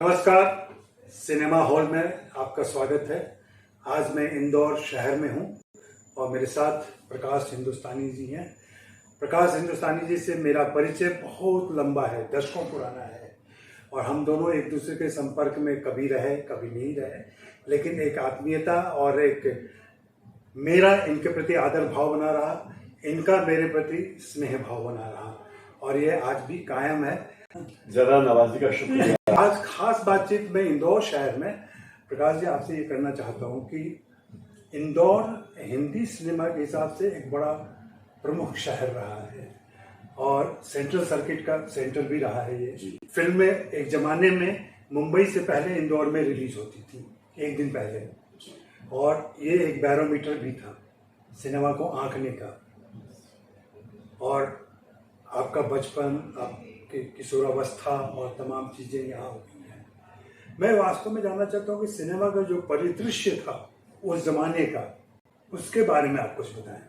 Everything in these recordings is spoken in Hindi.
नमस्कार। सिनेमा हॉल में आपका स्वागत है। आज मैं इंदौर शहर में हूं और मेरे साथ प्रकाश हिंदुस्तानी जी हैं। प्रकाश हिंदुस्तानी जी से मेरा परिचय बहुत लंबा है, दशकों पुराना है और हम दोनों एक दूसरे के संपर्क में कभी रहे कभी नहीं रहे, लेकिन एक आत्मीयता और एक मेरा इनके प्रति आदर भाव बना रहा, इनका मेरे प्रति स्नेह भाव बना रहा और ये आज भी कायम है। जरा नवाजी का शुक्रिया। आज खास बातचीत में इंदौर शहर में प्रकाश जी आपसे ये करना चाहता हूँ कि इंदौर हिंदी सिनेमा के हिसाब से एक बड़ा प्रमुख शहर रहा है और सेंट्रल सर्किट का सेंटर भी रहा है। ये फिल्में एक जमाने में मुंबई से पहले इंदौर में रिलीज होती थी, एक दिन पहले, और ये एक बैरोमीटर भी था सिनेमा को आंकने का। और आपका बचपन, आपकी किशोरावस्था और तमाम चीज़ें यहाँ होती हैं। मैं वास्तव में जानना चाहता हूँ कि सिनेमा का जो परिदृश्य था उस जमाने का, उसके बारे में आप कुछ बताएं।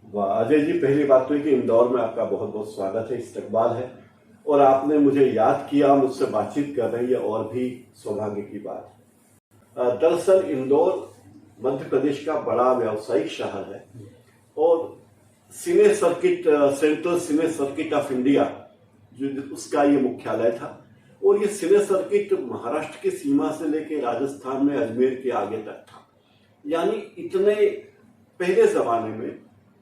वाह अजय जी, पहली बात तो है कि इंदौर में आपका बहुत बहुत स्वागत है, इस्तकबाल है और आपने मुझे याद किया, मुझसे बातचीत कर रही है और भी सौभाग्य की बात। दरअसल इंदौर मध्य प्रदेश का बड़ा व्यावसायिक शहर है और cine circuit, central cine circuit of India, जो उसका ये मुख्यालय था और ये सिने सर्किट महाराष्ट्र की सीमा से लेकर राजस्थान में अजमेर के आगे तक था। यानी इतने पहले जमाने में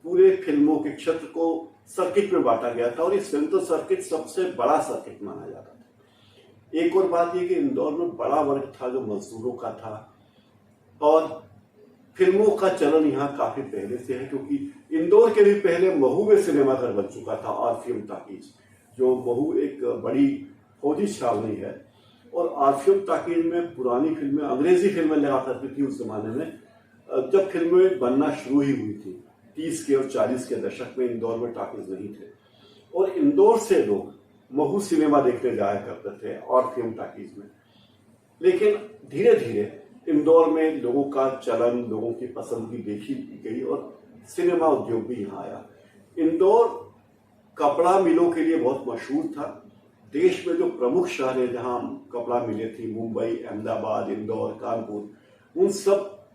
पूरे फिल्मों के क्षेत्र को सर्किट में बांटा गया था और ये सेंट्रल सर्किट सबसे बड़ा सर्किट माना जाता था। एक और बात ये कि इंदौर में बड़ा वर्ग था जो मजदूरों का था और फिल्मों का चलन यहाँ काफी पहले से है, क्योंकि इंदौर के भी पहले महू में सिनेमा घर बन चुका था ऑर्फियम टॉकीज, जो महू एक बड़ी फौजी छावनी है और ऑर्फियम टॉकीज में पुरानी फिल्में, अंग्रेजी फिल्में लगा करती थी उस जमाने में, जब फिल्में बनना शुरू ही हुई थी 30 के और 40 के दशक में। इंदौर में टॉकीज नहीं थे और इंदौर से लोग महू सिनेमा देखने जाया करते थे ऑर्फियम टॉकीज में। लेकिन धीरे धीरे इंदौर में लोगों का चलन, लोगों की पसंदगी देखी गई और सिनेमा उद्योग भी यहाँ आया। इंदौर कपड़ा मिलों के लिए बहुत मशहूर था। देश में जो प्रमुख शहर है जहाँ कपड़ा मिलें थी, मुंबई, अहमदाबाद, इंदौर, कानपुर, उन सब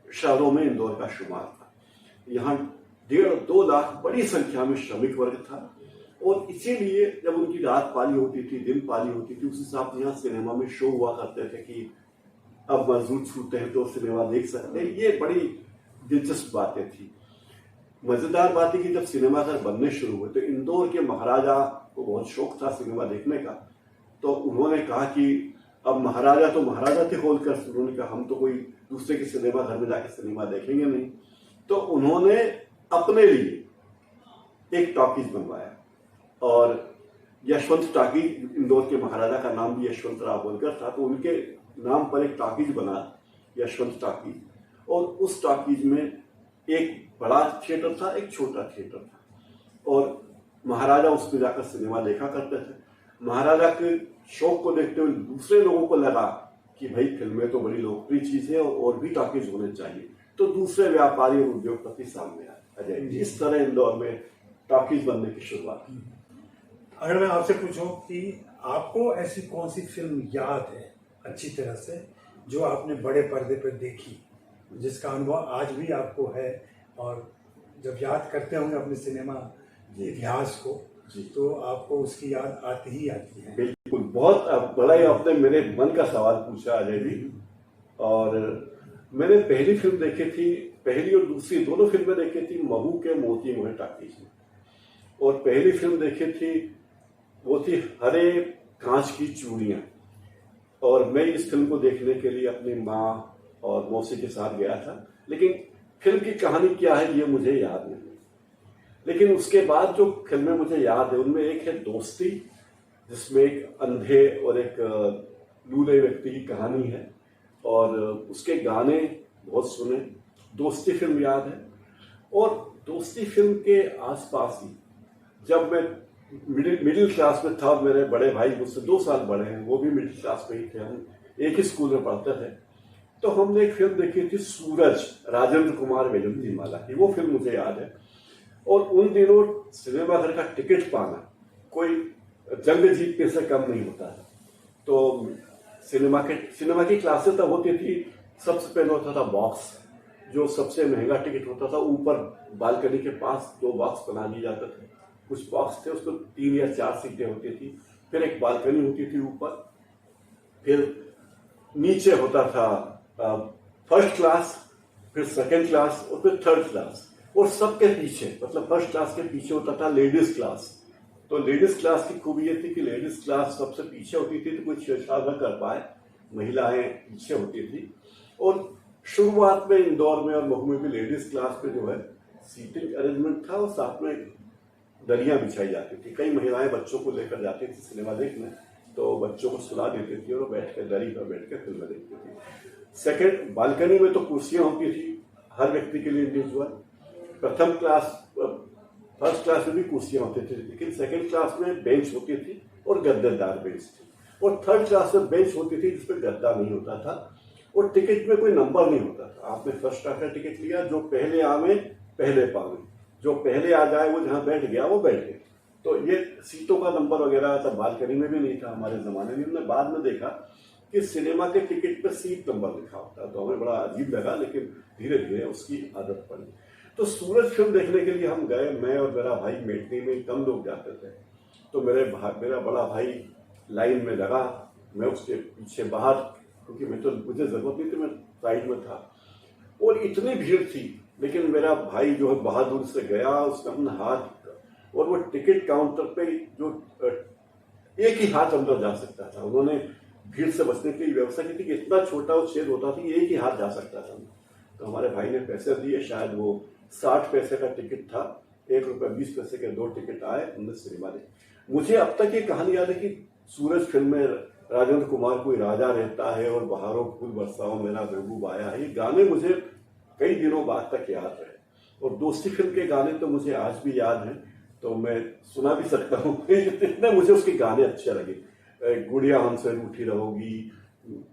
शहरों में इंदौर का शुमार था। यहाँ 1.5-2 लाख बड़ी संख्या में श्रमिक वर्ग था और इसीलिए जब उनकी रात पाली होती थी, दिन पाली होती थी, उस हिसाब से यहाँ सिनेमा में शो हुआ करते थे कि अब मजदूर छूटते हैं तो सिनेमा देख सकते हैं। ये बड़ी दिलचस्प बातें थी। मजेदार बात है कि जब सिनेमा घर बनने शुरू हुए तो इंदौर के महाराजा को बहुत शौक था सिनेमा देखने का, तो उन्होंने कहा कि अब महाराजा तो महाराजा थे खोलकर, उन्होंने कहा हम तो कोई दूसरे के सिनेमा घर में जाकर सिनेमा देखेंगे नहीं। तो उन्होंने अपने लिए एक टॉकीज बनवाया और यशवंत टॉकीज, इंदौर के महाराजा का नाम भी यशवंत राव होलकर था, तो उनके नाम पर एक टॉकीज बना, यशवंत टॉकीज। और उस टॉकीज में एक बड़ा थिएटर था, एक छोटा थिएटर था और महाराजा उसमें जाकर सिनेमा देखा करते थे। महाराजा के शौक को देखते हुए दूसरे लोगों को लगा कि भाई फिल्में तो बड़ी लोकप्रिय चीज है और भी टॉकीज होने चाहिए, तो दूसरे व्यापारी और उद्योगपति सामने आए। अजय, इस तरह इंदौर में टॉकीज बनने की शुरुआत। अगर मैं आपसे पूछूं कि आपको ऐसी कौन सी फिल्म याद है अच्छी तरह से जो आपने बड़े पर्दे पर देखी, जिसका अनुभव आज भी आपको है और जब याद करते होंगे अपने सिनेमा इतिहास को तो आपको उसकी याद आती ही आती है। बिल्कुल, बहुत बड़ा ही आपने मेरे मन का सवाल पूछा अजय जी। और मैंने पहली फिल्म देखी थी, पहली और दूसरी दोनों फिल्में देखी थी महू के मोती मोहे टॉकीज में। और पहली फिल्म देखी थी वो थी हरे कांच की चूड़ियां और मैं इस फिल्म को देखने के लिए अपनी माँ और मौसी के साथ गया था, लेकिन फिल्म की कहानी क्या है ये मुझे याद नहीं। लेकिन उसके बाद जो फिल्में मुझे याद है उनमें एक है दोस्ती, जिसमें एक अंधे और एक लूले व्यक्ति की कहानी है और उसके गाने बहुत सुने। दोस्ती फिल्म याद है। और दोस्ती फिल्म के आसपास ही जब मैं मिडिल क्लास में था, मेरे बड़े भाई मुझसे 2 साल बड़े हैं, वो भी मिडिल क्लास में ही थे, हम एक ही स्कूल में पढ़ते थे, तो हमने एक फिल्म देखी थी सूरज, राजेंद्र कुमार वैजंतीमाला की। वो फिल्म मुझे याद है। और उन दिनों सिनेमा घर का टिकट पाना कोई जंग जीतने से कम नहीं होता है। तो सिनेमा की क्लासेस तब होती थी। सबसे पहले होता था बॉक्स, जो सबसे महंगा टिकट होता था। ऊपर बालकनी के पास 2 बॉक्स बना दिए जाते थे। कुछ बॉक्स थे, उसको 3 या 4 सीटें होती थी। फिर एक बालकनी होती थी ऊपर। फिर नीचे होता था फर्स्ट क्लास, फिर सेकंड क्लास और फिर थर्ड क्लास। और सबके पीछे, मतलब फर्स्ट क्लास के पीछे होता था लेडीज क्लास। तो लेडीज क्लास की खूबी ये थी कि लेडीज क्लास सबसे पीछे होती थी, तो कोई छेड़छाड़ न कर पाए, महिलाएं पीछे होती थी। और शुरुआत में इंदौर में और महू में भी लेडीज क्लास में जो है सीटिंग अरेंजमेंट था, और साथ में दरियां बिछाई जाती थी। कई महिलाएं बच्चों को लेकर जाती थी सिनेमा देखने, तो बच्चों को सुला देती थी और बैठ कर दरी पर बैठ कर फिल्म देखती थी। सेकंड बालकनी में तो कुर्सियां होती थी हर व्यक्ति के लिए इंडिविजुअल। प्रथम क्लास फर्स्ट क्लास में भी कुर्सियां होती थी, लेकिन सेकंड क्लास में बेंच होती थी और गद्देदार बेंच थी। और थर्ड क्लास में बेंच होती थी जिसमें गद्दा नहीं होता था, और टिकट में कोई नंबर नहीं होता था। आपने फर्स्ट क्लास का टिकट लिया, जो पहले आवे पहले पावे, जो पहले आ जाए वो जहां बैठ गया वो बैठ गया। तो ये सीटों का नंबर वगैरह तब बालकनी में भी नहीं था हमारे जमाने में। हमने बाद में देखा कि सिनेमा के टिकट पे सीट नंबर लिखा होता है, तो हमें बड़ा अजीब लगा, लेकिन धीरे धीरे उसकी आदत पड़ी। तो सूरज फिल्म देखने के लिए हम गए, मैं और मेरा भाई। मेटनी में कम लोग जाते थे, तो मेरा बड़ा भाई लाइन में लगा, मैं उसके पीछे बाहर, क्योंकि मुझे जरूरत नहीं थी, मैं साइड में था। और इतनी भीड़ थी, लेकिन मेरा भाई जो है बहादुर से गया, उसने अपना हाथ, और वो टिकट काउंटर पे जो एक ही हाथ अंदर जा सकता था। उन्होंने भीड़ से बचने की व्यवस्था की थी कि इतना छोटा वो छेद होता था कि एक ही हाथ जा सकता था। तो हमारे भाई ने पैसे दिए, शायद वो 60 पैसे का टिकट था, 1 रुपया 20 पैसे के 2 टिकट आए, हमने सिनेमा देखी। मुझे अब तक ये कहानी याद है कि सूरज फिल्म में राजेंद्र कुमार कोई राजा रहता है और बहारों फूल बरसाओ मेरा महबूब आया है, ये गाने मुझे कई दिनों बाद तक याद रहे। और दोस्ती फिल्म के गाने तो मुझे आज भी याद हैं, तो मैं सुना भी सकता हूँ। इतने मुझे उसके गाने अच्छे लगे। गुड़िया हमसे रूठी रहोगी,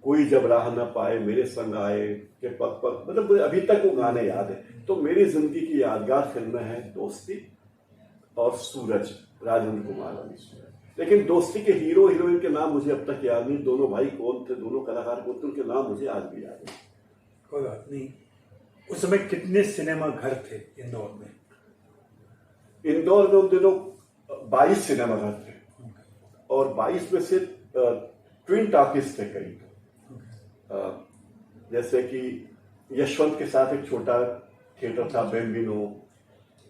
कोई जब राह न पाए मेरे संग आए के पग पग, मतलब मुझे अभी तक वो गाने याद है। तो मेरी जिंदगी की यादगार फिल्में हैं दोस्ती और सूरज, राजेंद्र कुमार वाली सूरज। लेकिन दोस्ती के हीरो हीरोइन के नाम मुझे अब तक याद नहीं। दोनों भाई कौन थे, दोनों कलाकार कौन थे, उनके नाम मुझे आज भी याद है। कोई बात नहीं। उस समय कितने सिनेमा घर थे इंदौर में? इंदौर में उन दिनों 22 सिनेमा घर थे, और 22 में से ट्विन टॉकीज थे कई। जैसे कि यशवंत के साथ एक छोटा थिएटर था बेम्बिनो,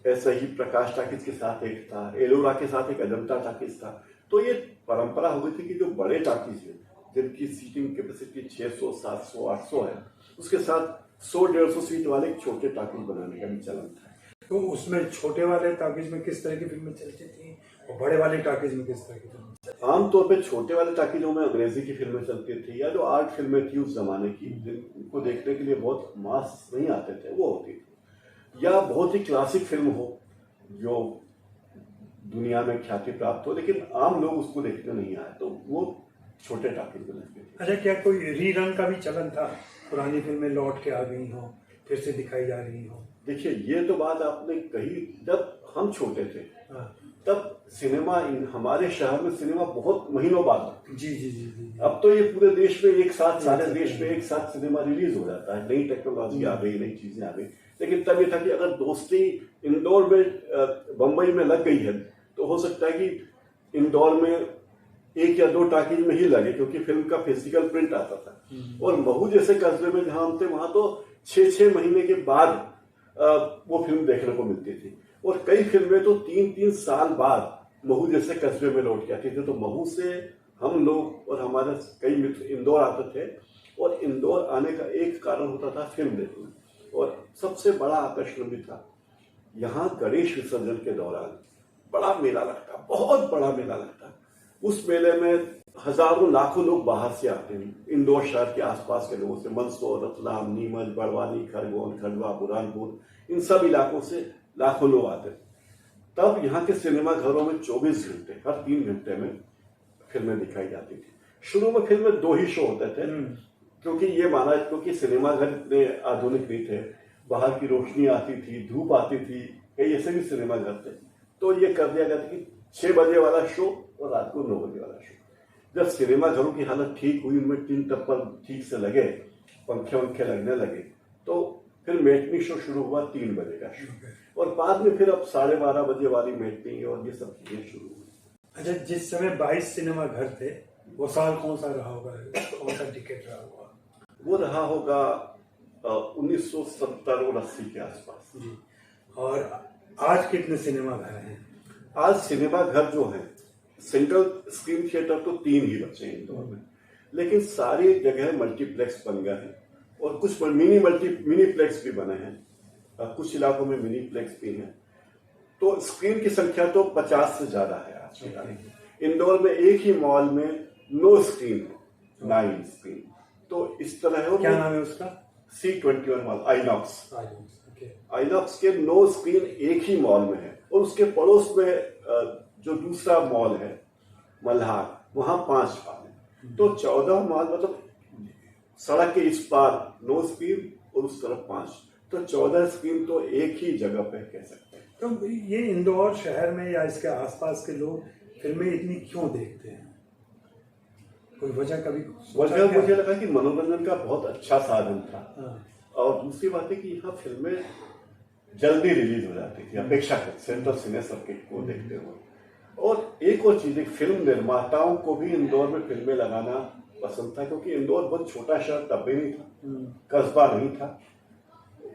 ऐसे ही प्रकाश टॉकीज के साथ एक था, एलोरा के साथ एक अजंता टॉकीज था। तो ये परंपरा हो गई थी कि जो बड़े टॉकीज है जिनकी सीटिंग कैपेसिटी 600, 700, 800 है, उसके साथ 100-150 सीट वाले छोटे टॉकीज बनाने का भी चलन था। तो उसमें छोटे वाले टॉकीज में किस तरह की फिल्में चलती थी और बड़े वाले टॉकीज में किस तरह की फिल्में? आमतौर पे छोटे वाले टॉकीजों में अंग्रेजी की फिल्में चलती थी, या जो आर्ट फिल्में थी उस जमाने की, जिनको देखने के लिए बहुत मास नहीं आते थे, वो होती थी। या बहुत ही क्लासिक फिल्म हो जो दुनिया में ख्याति प्राप्त हो, लेकिन आम लोग उसको देखने नहीं आए, तो वो छोटे टॉकीज में लगती थी। अच्छा, क्या कोई रीरन का भी चलन था? पुरानी फिल्में लौट के आ गई हो, फिर से दिखाई जा रही हो? देखिए, ये तो बात आपने कही, जब हम छोटे थे तब सिनेमा, हमारे शहर में सिनेमा बहुत महीनों बाद। जी जी जी जी। अब तो ये पूरे देश में एक साथ, सारे देश में एक साथ सिनेमा रिलीज हो जाता है। नई टेक्नोलॉजी आ गई, नई चीजें आ गई। लेकिन तब ये था कि अगर दोस्ती इंदौर में, बंबई में लग गई है, तो हो सकता है कि इंदौर में 1 या 2 टॉकीज में ही लगे, क्योंकि फिल्म का फिजिकल प्रिंट आता था। और महू जैसे कस्बे में जहां हम थे, वहां तो 6-6 महीने के बाद वो फिल्म देखने को मिलती थी। और कई फिल्में तो 3-3 साल बाद महू जैसे कस्बे में लौट के आती थी। तो महू से हम लोग और हमारे कई मित्र इंदौर आते थे, और इंदौर आने का एक कारण होता था फिल्म देखना। और सबसे बड़ा आकर्षण भी था, यहाँ गणेश विसर्जन के दौरान बड़ा मेला लगता, बहुत बड़ा मेला लगता। उस मेले में हजारों लाखों लोग बाहर से आते हैं, इंदौर शहर के आसपास के लोगों से, मंदसौर, रतलाम, नीमच, बड़वानी, खरगोन, खंडवा, बुरहानपुर, इन सब इलाकों से लाखों लोग आते। तब यहाँ के सिनेमा घरों में 24 घंटे, हर 3 घंटे में फिल्में दिखाई जाती थी। शुरू में फिल्में 2 ही शो होते थे, क्योंकि ये माना, क्योंकि सिनेमा घर इतने आधुनिक नहीं थे, बाहर की रोशनी आती थी, धूप आती थी, कई ऐसे भी सिनेमा घर थे। तो ये कर दिया गया था कि 6 बजे वाला शो और रात को 9 बजे वाला शो। जब सिनेमा घरों की हालत ठीक हुई, उनमें टिन टप्पर ठीक से लगे, पंखे वंखे लगने लगे, तो फिर मेटनी शो शुरू हुआ 3 बजे का शो, और बाद में फिर अब 12:30 बजे वाली मेटनी और ये सब चीजें शुरू हुई। अच्छा, जिस समय 22 सिनेमा घर थे, वो साल कौन सा रहा होगा, कौन सा टिकट रहा होगा? वो रहा होगा 1970 और 80 के आसपास जी। और आज कितने सिनेमा घर हैं? आज सिनेमा घर जो है, सेंट्रल स्क्रीन थिएटर तो 3 ही बचे हैं इंदौर में, लेकिन सारी जगह मल्टीप्लेक्स बन गए हैं, और कुछ मिनीप्लेक्स भी बने हैं, कुछ इलाकों में मिनीप्लेक्स भी हैं। तो स्क्रीन की संख्या तो 50 से ज्यादा है आज की तारीख। इंदौर में एक ही मॉल में 9 स्क्रीन है, 9 स्क्रीन। तो इस तरह है। क्या नाम है उसका? C21 mall, INOX. Okay. INOX के 9 स्क्रीन एक ही मॉल में है, और उसके पड़ोस में जो दूसरा मॉल है मल्हार, वहां 5 मॉल है। तो 14 मॉल, मतलब सड़क के इस पार 9 स्क्रीन और उस तरफ 5, तो 14 स्क्रीन तो एक ही जगह पे कह सकते हैं। तो ये इंदौर शहर में या इसके आसपास के लोग फिल्में इतनी क्यों देखते हैं? कोई वजह कभी वजह मुझे लगा कि मनोरंजन का बहुत अच्छा साधन था। हाँ। और दूसरी बात है कि यहाँ फिल्में जल्दी रिलीज हो जाती थी अपेक्षाकृत सेंट्रल सिने सर्किट को देखते हुए। और एक और चीज, फिल्म निर्माताओं को भी इंदौर में फिल्में लगाना पसंद था, क्योंकि इंदौर बहुत छोटा शहर तब भी नहीं था, कस्बा नहीं था,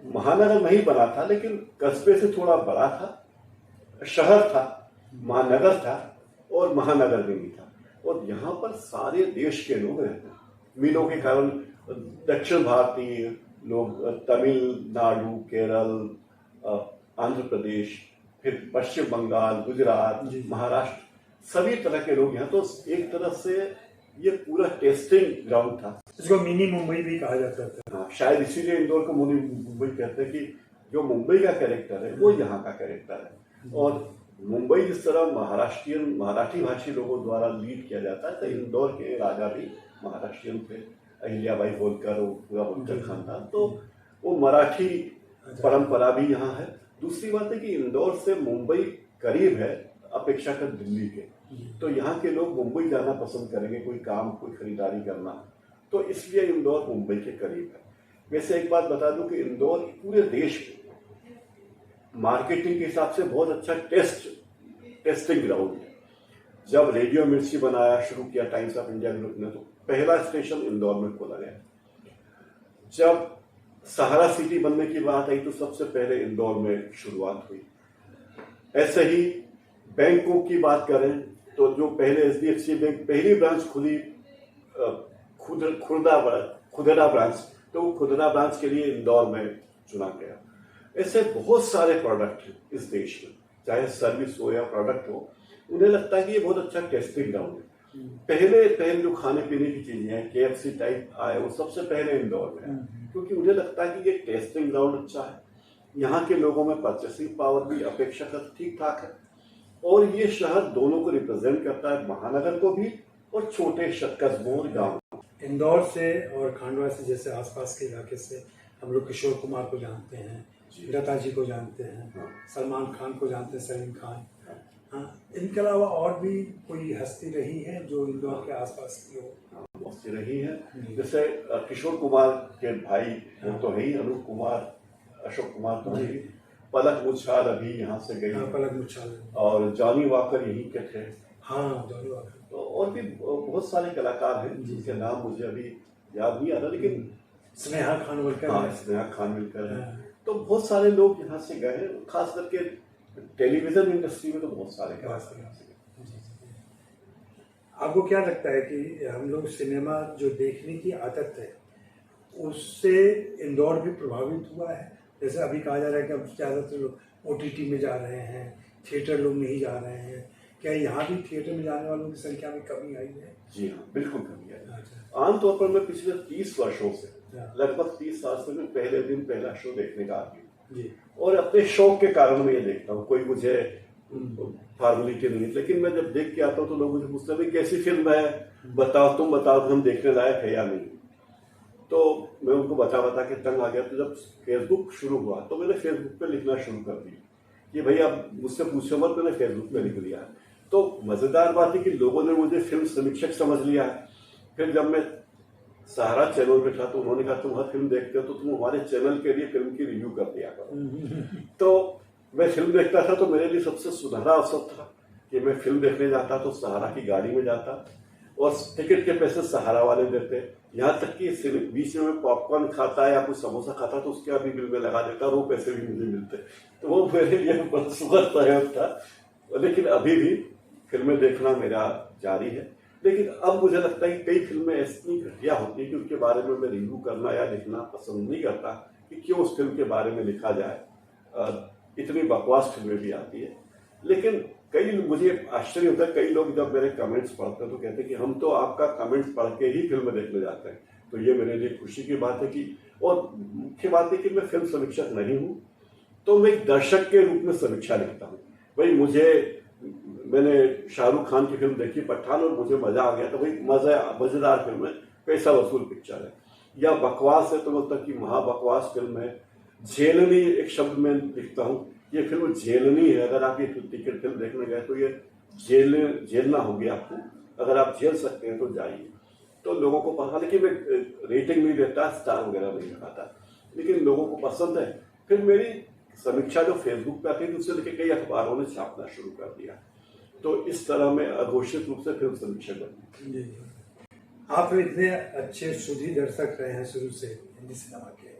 महानगर नहीं बना था, लेकिन कस्बे से थोड़ा बड़ा था, शहर था, महानगर था, और महानगर भी नहीं था। और यहाँ पर सारे देश के लोग रहते हैं, मीलों के कारण दक्षिण भारतीय लोग, तमिलनाडु, केरल, आंध्र प्रदेश, फिर पश्चिम बंगाल, गुजरात, महाराष्ट्र, सभी तरह के लोग यहाँ। तो एक तरह से ये पूरा टेस्टिंग ग्राउंड था। इसको मिनी मुंबई भी कहा जाता था। हाँ, शायद इसीलिए इंदौर को मिनी मुंबई कहते हैं कि जो मुंबई का कैरेक्टर है वो यहाँ का कैरेक्टर है। और मुंबई जिस तरह मराठी भाषी लोगों द्वारा लीड किया जाता है, तो इंदौर के राजा भी महाराष्ट्रियन थे, अहिल्याबाई होलकर, पूरा होलकर खानदान, तो वो मराठी परंपरा भी यहाँ है। दूसरी बात है कि इंदौर से मुंबई करीब है अपेक्षाकृत दिल्ली के, तो यहाँ के लोग मुंबई जाना पसंद करेंगे, कोई काम, कोई खरीदारी करना, तो इसलिए इंदौर मुंबई के करीब है। वैसे एक बात बता दूं कि इंदौर पूरे देश में मार्केटिंग के हिसाब से बहुत अच्छा टेस्टिंग ग्राउंड है। जब रेडियो मिर्ची बनाया शुरू किया टाइम्स ऑफ इंडिया ग्रुप ने, तो पहला स्टेशन इंदौर में खोला गया। जब सहारा सिटी बनने की बात आई, तो सबसे पहले इंदौर में शुरुआत हुई। ऐसे ही बैंकों की बात करें तो जो पहले HDFC बैंक पहली ब्रांच खुली, खुदरा ब्रांच, तो वो खुदरा ब्रांच के लिए इंदौर में चुना गया। ऐसे बहुत सारे प्रोडक्ट हैं इस देश में, चाहे सर्विस हो या प्रोडक्ट हो, उन्हें लगता है कि ये बहुत अच्छा टेस्टिंग ग्राउंड है। पहले जो खाने पीने की चीजें हैं, KFC टाइप आए, वो सबसे पहले इंदौर में है, क्योंकि उन्हें लगता है कि ये टेस्टिंग ग्राउंड अच्छा है, यहाँ के लोगों में परचेसिंग पावर भी अपेक्षाकृत ठीक ठाक है, और ये शहर दोनों को रिप्रेजेंट करता है, महानगर को भी और छोटे कस्बों और गाँव। इंदौर से और खांडवा से, जैसे आसपास के इलाके से, हम लोग किशोर कुमार को जानते हैं, लता जी को जानते हैं, सलमान खान को जानते हैं, सलीम खान। हाँ, इनके अलावा और भी कोई हस्ती रही है जो इंदौर के आसपास की हो? बहुत सी रही है। जैसे किशोर कुमार के भाई तो है ही, अनूप कुमार, अशोक कुमार तो है ही, पलक मुच्छाल अभी यहाँ से गई। हाँ, पलक मुच्छाल। और जॉनी वॉकर यहीं के थे। हाँ, जॉनी वॉकर। तो और भी बहुत सारे कलाकार हैं जिनके नाम मुझे अभी याद नहीं आ रहा, लेकिन स्नेहा खानविलकर। हाँ, स्नेहा खानविलकर है। तो बहुत सारे लोग यहाँ से गए हैं, खास करके टेलीविजन इंडस्ट्री में तो बहुत सारे कलाकार हैं। आपको क्या लगता है कि हम लोग सिनेमा जो देखने की आदत है, उससे इंदौर भी प्रभावित हुआ है? जैसे अभी कहा जा रहा है कि अब ज़्यादातर लोग OTT में जा रहे हैं, थिएटर लोग नहीं जा रहे हैं, क्या यहाँ भी थिएटर में जाने वालों की संख्या में कमी आई है? जी हाँ, बिल्कुल कमी आई है। आमतौर पर मैं पिछले 30 वर्षों से, लगभग 30 साल से, मैं पहले दिन पहला शो देखने का आदमी हूँ, और अपने शौक के कारण मैं ये देखता हूँ। कोई मुझे फॉर्मेलिटी नहीं, लेकिन मैं जब देख के आता हूँ तो लोग मुझे पूछते हैं कैसी फिल्म है, बताओ, तुम बताओ हम देखने लायक है या नहीं। तो मैं उनको बता के तंग आ गया। तो जब फेसबुक शुरू हुआ तो मैंने फेसबुक पे लिखना शुरू कर दिया कि भाई आप मुझसे पूछो मत, मैंने फेसबुक पे लिख दिया। तो मजेदार बात है कि लोगों ने मुझे फिल्म समीक्षक समझ लिया है। फिर जब मैं सहारा चैनल पे था तो उन्होंने कहा तुम हर फिल्म देखते हो तो तुम हमारे चैनल के लिए फिल्म की रिव्यू कर दिया करो। तो मैं फिल्म देखता था तो मेरे लिए सबसे सुनहरा अवसर था कि मैं फिल्म देखने जाता तो सहारा की गाड़ी में जाता और टिकट के पैसे सहारा वाले देते। यहाँ तक कि बीच में मैं पॉपकॉर्न खाता या कुछ समोसा खाता तो उसके भी बिल में लगा देता और वो पैसे भी मुझे मिलते। तो वो मेरे लिए बहुत सुखद प्रयोग था। लेकिन अभी भी फिल्में देखना मेरा जारी है। लेकिन अब मुझे लगता है कि कई फिल्में ऐसी घटिया होती है कि उनके बारे में मैं रिव्यू करना या लिखना पसंद नहीं करता कि क्यों उस फिल्म के बारे में लिखा जाए। इतनी बकवास फिल्में भी आती है। लेकिन मुझे आश्चर्य होता है, कई लोग जब मेरे कमेंट्स पढ़ते हैं तो कहते हैं कि हम तो आपका कमेंट्स पढ़ के ही फिल्म देखने जाते हैं। तो ये मेरे लिए खुशी की बात है कि, और मुख्य बात है कि मैं फिल्म समीक्षक नहीं हूँ, तो मैं एक दर्शक के रूप में समीक्षा लिखता हूँ। भाई मैंने शाहरुख खान की फिल्म देखी पठान और मुझे मजा आ गया, तो भाई मजेदार फिल्म है, पैसा वसूल पिक्चर है। या बकवास है तो मतलब कि महाबकवास फिल्म है। झेलनी एक शब्द में लिखता हूँ, ये फिल्म झेलनी है। अगर आप ये टिकट फिल्म देखने गए तो ये झेलना होगी आपको, अगर आप झेल सकते हैं तो जाइए। तो लोगों को पता, लेकिन मैं रेटिंग नहीं देता, स्टार वगैरह नहीं दिखाता, लेकिन लोगों को पसंद है। फिर मेरी समीक्षा जो फेसबुक पे आती है उससे लेकर कई अखबारों ने छापना शुरू कर दिया। तो इस तरह मैं अघोषित रूप से फिल्म समीक्षक बन। आप इतने अच्छे सुधी दर्शक रहे हैं शुरू से हिंदी सिनेमा के।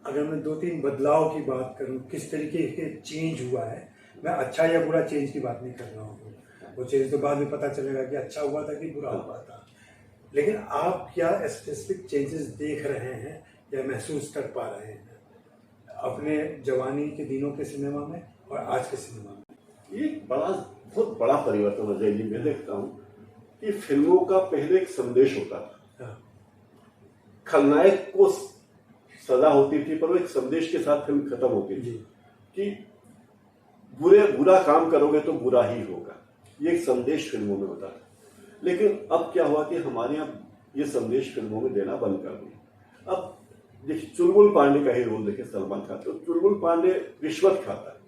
अगर मैं 2-3 बदलाव की बात करूं, किस तरीके के चेंज हुआ है, मैं अच्छा या बुरा चेंज की बात नहीं कर रहा हूँ, वो चेंज तो बाद में पता चलेगा कि अच्छा हुआ था कि बुरा हुआ था। लेकिन आप क्या स्पेसिफिक चेंजेस देख रहे हैं या महसूस कर पा रहे हैं अपने जवानी के दिनों के सिनेमा में और आज के सिनेमा में? ये बहुत बड़ा परिवर्तन है जी। मैं देखता हूँ कि फिल्मों का पहले एक संदेश होता था, खलनायक को सजा होती थी, पर वो एक संदेश के साथ फिल्म खत्म होती थी कि बुरा काम करोगे तो बुरा ही होगा। ये एक संदेश फिल्मों में होता था। लेकिन अब क्या हुआ कि हमारे यहाँ ये संदेश फिल्मों में देना बंद कर दिया। अब देखिए, चुलबुल पांडे का ही रोल देखिए, सलमान खान। तो चुलबुल पांडे रिश्वत खाता है,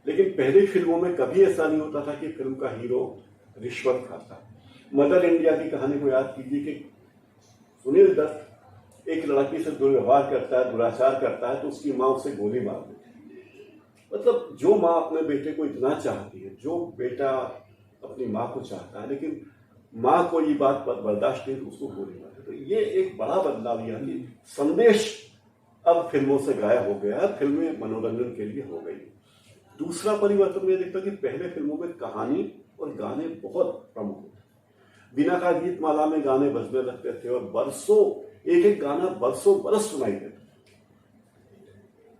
लेकिन पहले फिल्मों में कभी ऐसा नहीं होता था कि फिल्म का हीरो रिश्वत खाता। मदर इंडिया की कहानी को याद कीजिए कि सुनील दत्त एक लड़की से दुर्व्यवहार करता है, दुराचार करता है, तो उसकी माँ उसे गोली मार देती है। मतलब जो माँ अपने बेटे को इतना चाहती है, जो बेटा अपनी माँ को चाहता है, लेकिन माँ को ये बात बर्दाश्त नहीं, उसको गोली मार देती है। तो ये एक बड़ा बदलाव यह कि संदेश अब फिल्मों से गायब हो गया है, फिल्में मनोरंजन के लिए हो गई। दूसरा परिवर्तन मैं देखता कि पहले फिल्मों में कहानी और गाने बहुत प्रमुख थे। बिना का गीत माला में गाने बजने लगते थे और बरसों एक गाना बरसों बरस सुनाई देता।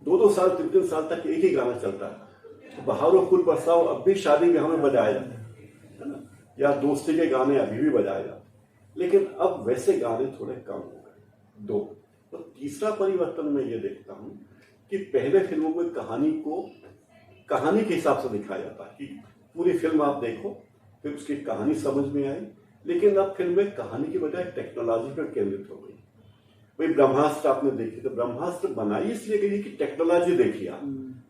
2-2 साल 3-3 साल तक एक ही गाना चलता है। तो बहारों फूल बरसाओ अब भी शादी ब्याह में बजाया जाता है ना, या दोस्ती के गाने अभी भी बजाए जाते। लेकिन अब वैसे गाने थोड़े कम हो गए। 2 तो तीसरा परिवर्तन मैं ये देखता हूं कि पहले फिल्मों में कहानी के हिसाब से दिखाया जाता है कि पूरी फिल्म आप देखो, फिर उसकी कहानी समझ में आई। लेकिन अब फिल्में कहानी की बजाय टेक्नोलॉजी पर केंद्रित हो गई। भाई ब्रह्मास्त्र आपने देखी, तो ब्रह्मास्त्र बनाई इसलिए गई कि टेक्नोलॉजी देखी आप,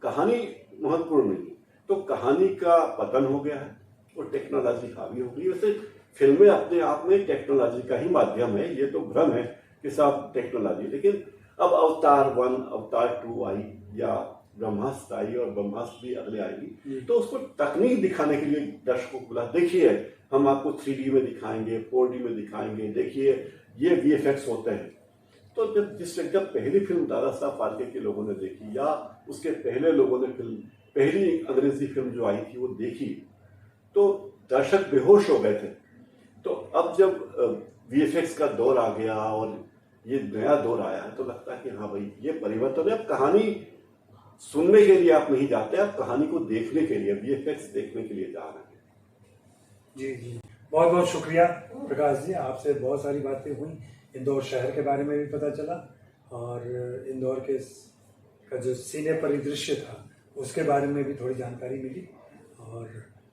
कहानी महत्वपूर्ण नहीं। तो कहानी का पतन हो गया है और टेक्नोलॉजी हावी हो गई। वैसे फिल्में अपने आप में टेक्नोलॉजी का ही माध्यम है, ये तो भ्रम है कि सब टेक्नोलॉजी। लेकिन अब अवतार 1, अवतार 2 आई या ब्रह्मास्त्र आई और ब्रह्मास्त्र भी अगले आएगी, तो उसको तकनीक दिखाने के लिए दर्शकों को बोला, देखिए हम आपको 3D में दिखाएंगे, 4D में दिखाएंगे, देखिए ये VFX होते हैं। तो जब पहली फिल्म दादा साहब फाल्के के लोगों ने देखी या उसके पहले लोगों ने पहली अंग्रेजी फिल्म जो आई थी वो देखी, तो दर्शक बेहोश हो गए थे। तो अब जब VFX का दौर आ गया और ये नया दौर आया है, तो लगता है कि हाँ भाई ये परिवर्तन है। अब कहानी सुनने के लिए आप नहीं जाते, आप कहानी को देखने के लिए, VFX देखने के लिए जा रहे हैं। जी, बहुत बहुत शुक्रिया प्रकाश जी, आपसे बहुत सारी बातें हुई। इंदौर शहर के बारे में भी पता चला और इंदौर का जो सिने परिदृश्य था उसके बारे में भी थोड़ी जानकारी मिली। और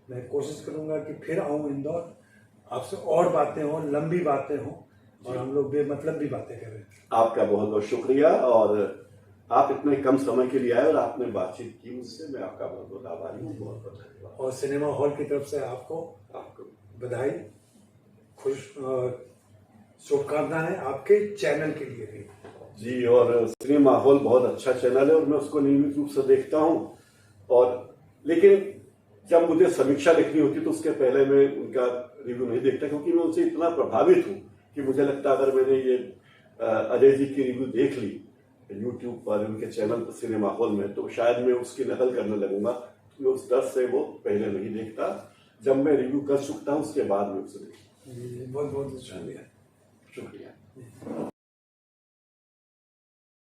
मैं कोशिश करूंगा कि फिर आऊं इंदौर, आपसे और बातें हों, लंबी बातें हों और हम लोग बेमतलब भी बातें करें। आपका बहुत बहुत शुक्रिया। और आप इतने कम समय के लिए आए और आपने बातचीत की मुझसे, मैं आपका बहुत बहुत आभारी हूँ। बहुत बहुत धन्यवाद। और सिनेमा हॉल की तरफ से आपको बधाई, शुभकामनाएं आपके चैनल के लिए भी। जी, और सिनेमा हॉल बहुत अच्छा चैनल है और मैं उसको नियमित रूप से देखता हूँ। और लेकिन जब मुझे समीक्षा लिखनी होती तो उसके पहले मैं उनका रिव्यू नहीं देखता, क्योंकि मैं उनसे इतना प्रभावित हूँ कि मुझे लगता है अगर मैंने ये अजय जी की रिव्यू देख ली यूट्यूब पर, उनके चैनल पर सिनेमा हॉल में, तो शायद मैं उसकी नकल करने लगूंगा। तो मैं उस डर से वो पहले नहीं देखता। जब मैं रिव्यू कर चुकता हूँ उसके बाद मैं उसे देखता हूँ। बहुत बहुत शुक्रिया। शुक्रिया।